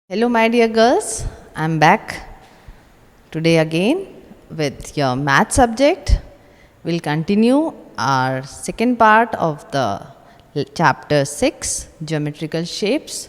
Hello, my dear girls. I'm back today again with your math subject. We'll continue our second part of the chapter 6 geometrical shapes.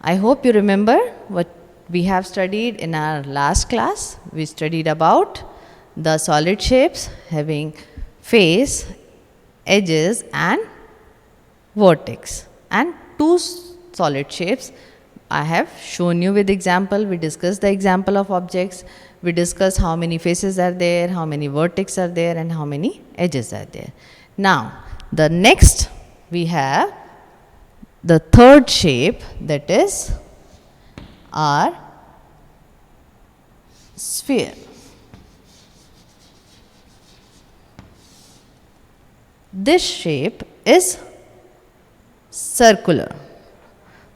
I hope you remember what we have studied in our last class. We studied about the solid shapes having face, edges, and vertex, and two solid shapes I have shown you with example. We discussed the example of objects. We discussed how many faces are there, how many vertex are there, and how many edges are there. Now, the next we have the third shape, that is our sphere. This shape is circular.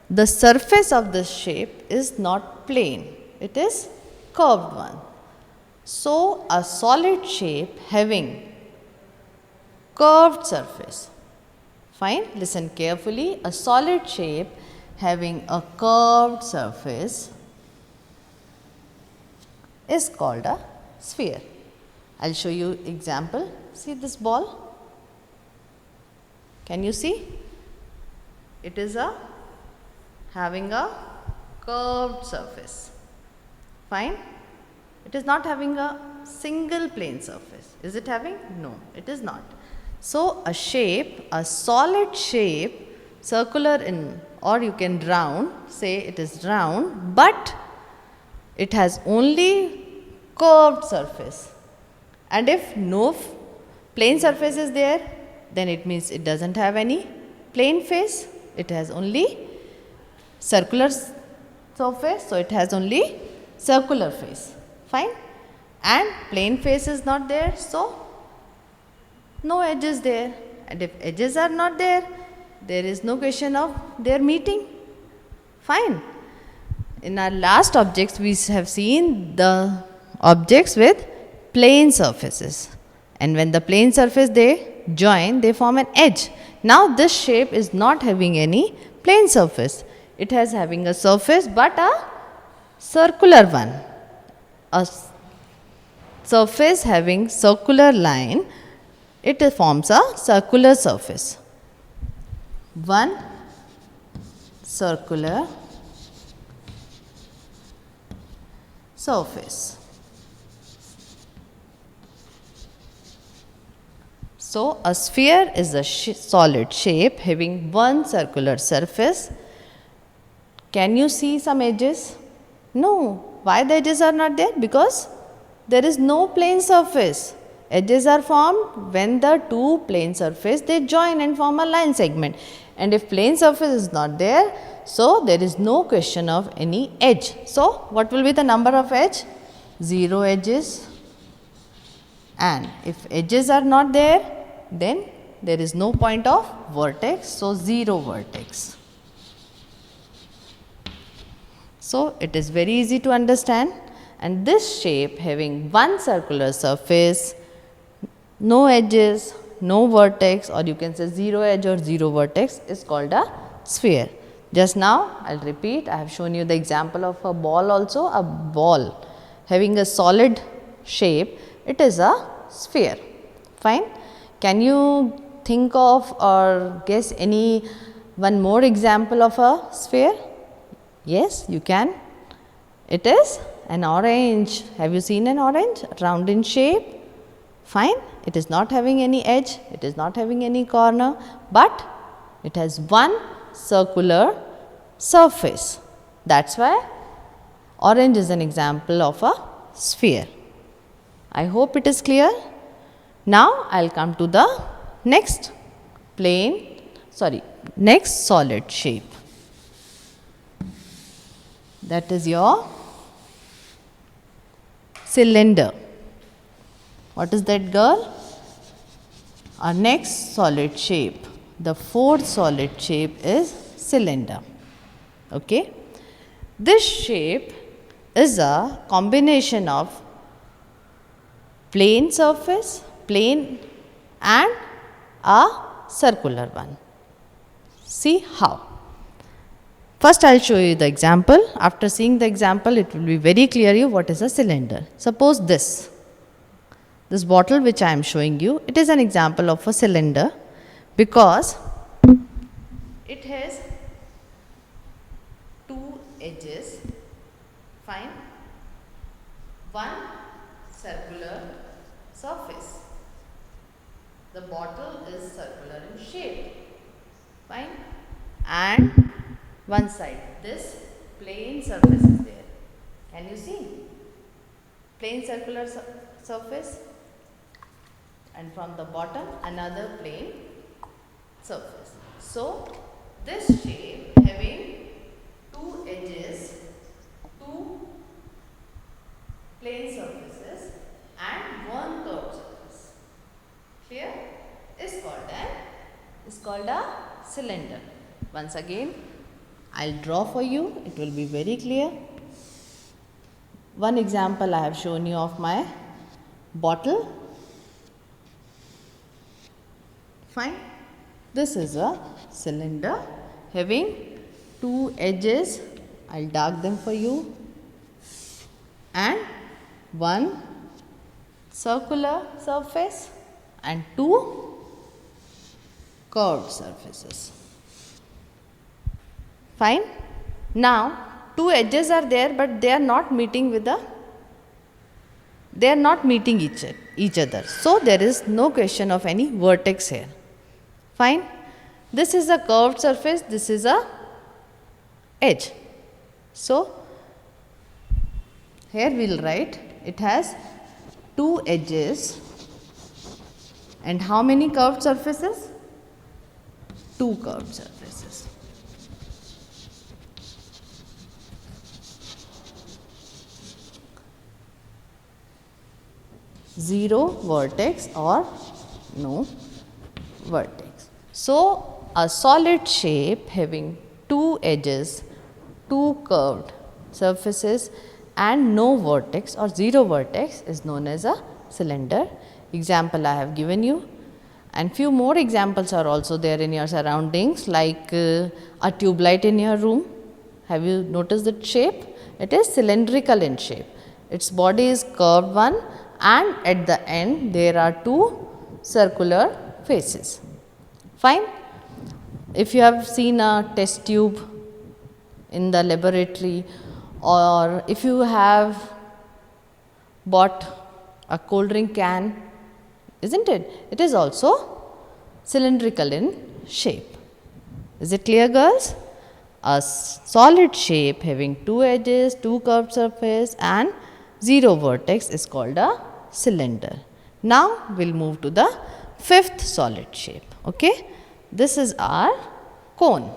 The surface of this shape is not plane, it is curved one. So, a solid shape having curved surface. Fine, listen carefully. A solid shape having a curved surface is called a sphere. I will show you example. See this ball? Can you see? It is having a curved surface. Fine. It is not having a single plane surface. Is it having? No, it is not. So, a shape, a solid shape, circular in, or you can round, say it is round, but it has only curved surface. And if no plane surface is there, then it means it doesn't have any plane face. It has only circular surface, so it has only circular face. Fine. And plane face is not there, so no edges there. And if edges are not there, there is no question of their meeting. Fine. In our last objects, we have seen the objects with plane surfaces. And when the plane surface they join, they form an edge. Now this shape is not having any plane surface. It has having a surface but a circular one. A surface having circular line, it forms a circular surface. One circular surface. So, a sphere is a solid shape having one circular surface. Can you see some edges? No. Why the edges are not there? Because there is no plane surface. Edges are formed when the two plane surface they join and form a line segment. And if plane surface is not there, so there is no question of any edge. So, what will be the number of edge? 0 edges. And if edges are not there, then there is no point of vertex. So, 0 vertex. So, it is very easy to understand, and this shape having one circular surface, no edges, no vertex, or you can say 0 edge or 0 vertex, is called a sphere. Just now I will repeat, I have shown you the example of a ball also. A ball having a solid shape, it is a sphere. Fine. Can you think of or guess any one more example of a sphere? Yes, you can. It is an orange. Have you seen an orange? Round in shape. Fine. It is not having any edge. It is not having any corner. But it has one circular surface. That's why orange is an example of a sphere. I hope it is clear. Now, I will come to the next next solid shape. That is your cylinder. What is that, girl? Our next solid shape, the fourth solid shape is cylinder. Okay. This shape is a combination of plane surface, plane, and a circular one. See how? First I'll show you the example. After seeing the example, it will be very clear you what is a cylinder. Suppose this bottle which I am showing you, it is an example of a cylinder because it has two edges, fine, one circular surface. The bottle is circular in shape, fine, and one side, this plain surface is there. Can you see? Plain circular surface, and from the bottom another plain surface. So, this shape having two edges, two plain surfaces and one curved surface, clear, is called a cylinder. Once again, I'll draw for you, it will be very clear. One example I have shown you of my bottle. Fine. This is a cylinder having two edges. I'll dark them for you. And one circular surface and two curved surfaces. Fine. Now, two edges are there, but they are not meeting each other. So, there is no question of any vertex here. Fine. This is a curved surface, this is a edge. So, here we will write it has two edges and how many curved surfaces? Two curved surfaces. Zero vertex or no vertex. So, a solid shape having two edges, two curved surfaces and no vertex or zero vertex is known as a cylinder. Example I have given you, and few more examples are also there in your surroundings, like a tube light in your room. Have you noticed that shape? It is cylindrical in shape. Its body is curved one and at the end there are two circular faces. Fine. If you have seen a test tube in the laboratory, or if you have bought a cold drink can, isn't it? It is also cylindrical in shape. Is it clear, girls? A solid shape having two edges, two curved surface and zero vertex is called a cylinder. Now, we will move to the fifth solid shape. Okay? This is our cone.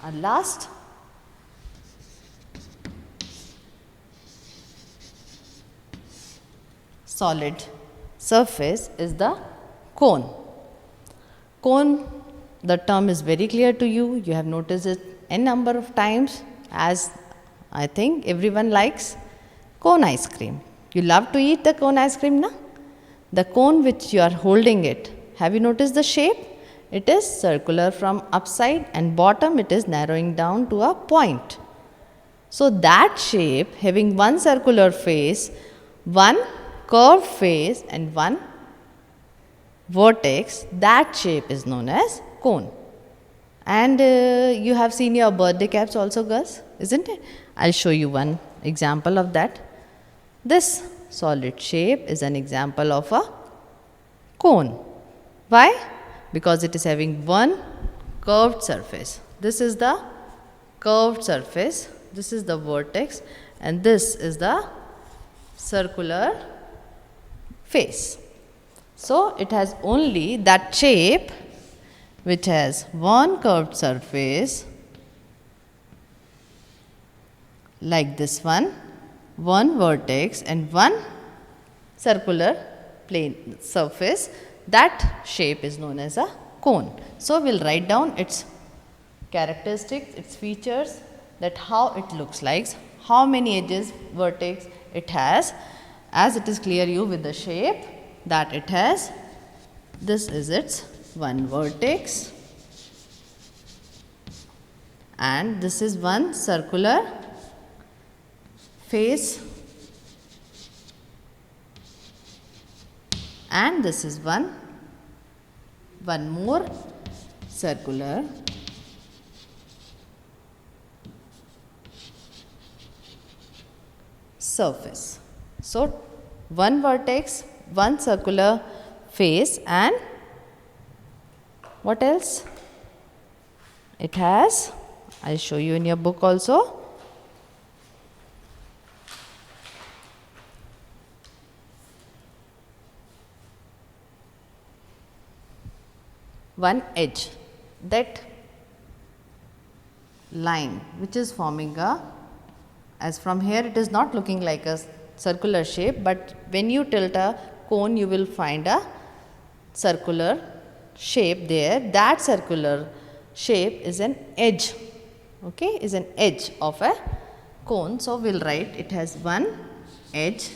Our last solid surface is the cone. Cone, the term is very clear to you. You have noticed it n number of times, as I think everyone likes cone ice cream. You love to eat the cone ice cream, na? The cone which you are holding it, have you noticed the shape? It is circular from upside and bottom it is narrowing down to a point. So, that shape having one circular face, one curved face and one vertex, that shape is known as cone. And you have seen your birthday caps also, girls, isn't it? I'll show you one example of that. This solid shape is an example of a cone. Why? Because it is having one curved surface. This is the curved surface, this is the vertex and this is the circular face. So, it has only that shape which has one curved surface like this one vertex and one circular plane surface. That shape is known as a cone. So, we will write down its characteristics, its features, that how it looks like, how many edges, vertex it has, as it is clear you with the shape that it has This is its one vertex, and this is one circular face, and this is one more circular surface. So, one vertex, one circular face, and what else? It has, I'll show you in your book also. One edge, that line which is forming a, as from here it is not looking like a circular shape, but when you tilt a cone you will find a circular shape there. That circular shape is an edge, okay, is an edge of a cone. So, we will write it has one edge,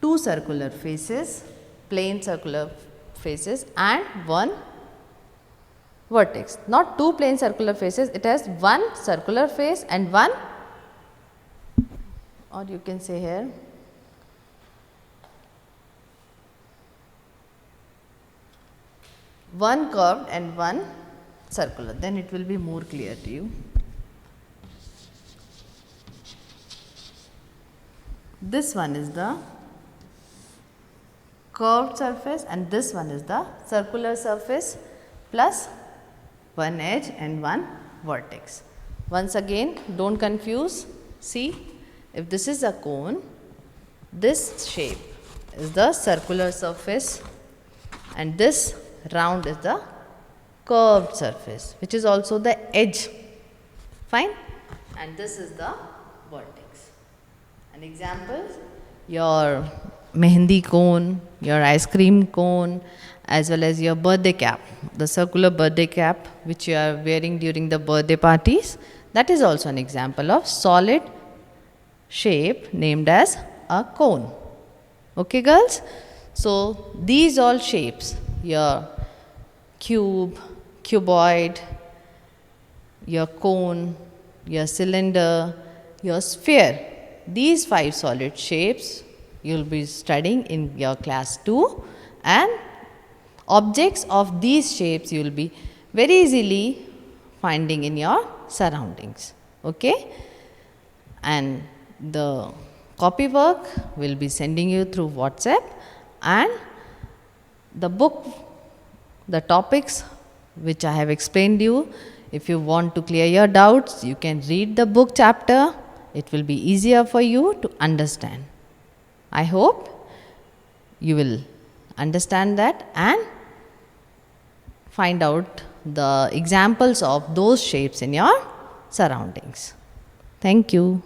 two circular faces, plain circular faces, and one vertex. Not two plain circular faces, it has one circular face and one, or you can say here, one curved and one circular, then it will be more clear to you. This one is the curved surface and this one is the circular surface plus one edge and one vertex. Once again, don't confuse. See, if this is a cone, this shape is the circular surface and this round is the curved surface, which is also the edge. Fine? And this is the vertex. An example, your mehendi cone, your ice cream cone, as well as your birthday cap, the circular birthday cap which you are wearing during the birthday parties, that is also an example of solid shape named as a cone. Okay, girls? So, these all shapes, your cube, cuboid, your cone, your cylinder, your sphere, these 5 solid shapes you will be studying in your class 2, and objects of these shapes you will be very easily finding in your surroundings. Okay? And the copy work will be sending you through WhatsApp, and the book, the topics which I have explained you, if you want to clear your doubts, you can read the book chapter. It will be easier for you to understand. I hope you will understand that and find out the examples of those shapes in your surroundings. Thank you.